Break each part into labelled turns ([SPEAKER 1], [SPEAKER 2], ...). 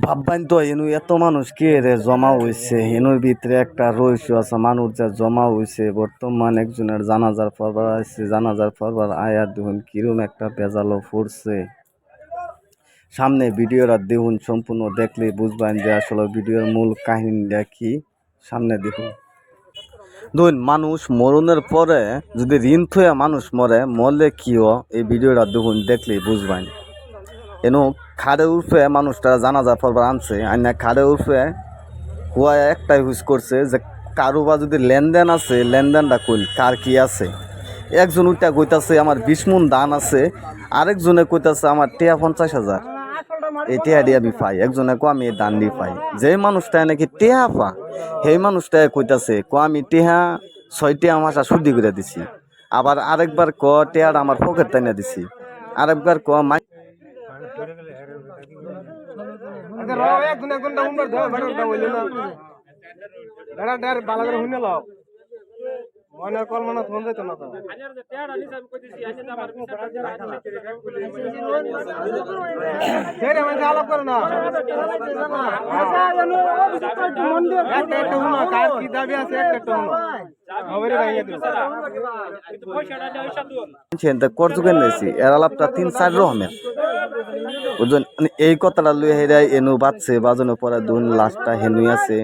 [SPEAKER 1] ভাববান তো এনু এত মানুষ কে রে জমা হইছে এনুর ভিতরে একটা রহস্য আছে মানুষ যা জমা হইছে বর্তমান একজনের জানাজার পরবার আছে জানাজার পরবার আয়ার দেখুন কিরম একটা বেজালো ফুরছে সামনে ভিডিওটা দেখুন সম্পূর্ণ দেখলে বুঝবেন যে আসলে ভিডিওর মূল কাহিনীটা কি সামনে দেখুন ধরুন মানুষ মরণের পরে যদি ঋণ থয়ে মানুষ মরলে কিও এই ভিডিওটা দেখুন দেখলেই বুঝবেন এনো খাড়ে উর্ফে মানুষটা জানাজা পড়বার আনছে আইনা খাড়ে উর্ফে হুয়া একটাই হুজ করছে যে কারো বা যদি লেনদেন আছে লেনদেনটা কইল কার কি আছে একজন উইটা কইতাছে আমার 20 মণ দান আছে আরেকজনে কইতাছে আমার টিয়া 50,000 এই টিয়া দিয়ে আমি পাই একজনে কো আমি এই দান দিয়ে পাই যে মানুষটা নাকি টিয়া পা সেই মানুষটা কইতাছে কো আমি টিয়া 6 টিয়া মাসা শুদ্ধি করে দিছি আবার আরেকবার ক টিয়াটা আমার পকেট টাইনা দিছি আরেকবার ক
[SPEAKER 2] মনে কল মানে ফোন দিত না তো ছেড়ে মানে আলাপ করে না একটা হুনা কার কি দাবি আছে একটা হুনা খবরে ভাইয়া
[SPEAKER 1] দিল করজুকেন নেছি এর আলাপটা 3-4 রকমের বুঝছেন এই কথাটা লই হেরাই এনু বাজছে বাজনের পরে দুন লাস্টটা হেনুই আছে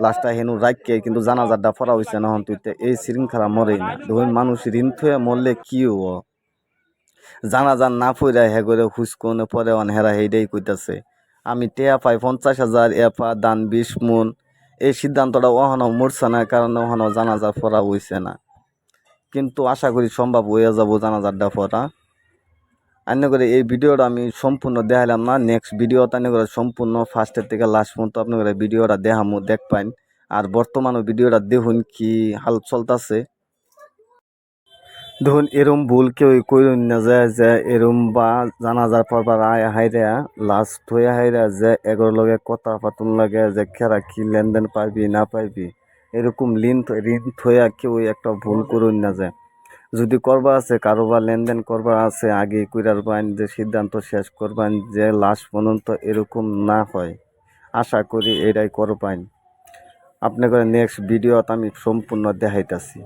[SPEAKER 1] লাস্টটা হেনু রাখকে কিন্তু জানাজারটা পড়া হয়েছে না হন তুইতে এই শৃঙ্খলা মরেই না ধরুন মানুষ ঋণ থয়ে মরলে কি ও জানাজার না পড়া হে করে হুসকোনে পরে অন হেরা হেডেই কইতাছে আমি টেয়া পাই 50,000 এপা দান 20 মণ এই সিদ্ধান্তটা ওহানো মরছে না কারণ ওহানো জানাজা পড়া হইছে না কিন্তু আশা করি সম্ভব হয়ে যাব জানাজারটা পড়া আন্য করে এই ভিডিওটা আমি সম্পূর্ণ দেখালাম না নেক্সট ভিডিও তাই করে সম্পূর্ণ ফার্স্টের থেকে লাস্ট পর্যন্ত আপনার ভিডিওটা দেখামো দেখ পাইন আর বর্তমানে ভিডিওটা দেখুন কি হাল চলতেছে দেখুন এরম ভুল কেউ কইরুন না যায় যে এরম বা জানাজার পরবার আয় হাইরা লাস্ট হয়ে হাইরা যে এগোর লগে কথা পাতুন লাগে যে খেরা কি লেনদেন পাইবি না পাইবি এরকম ঋণ থইয়া কেউ একটা ভুল করুন না যায় যদি করবা আছে কারোবার লেনদেন করবা আছে আগে কইরার বাইন যে সিদ্ধান্ত শেষ করবেন যে লাস্ট পর্যন্ত এরকম না হয় আশা করি এটাই করবেন আপনাকে নেক্সট ভিডিওতে আমি সম্পূর্ণ দেখাইতাছি।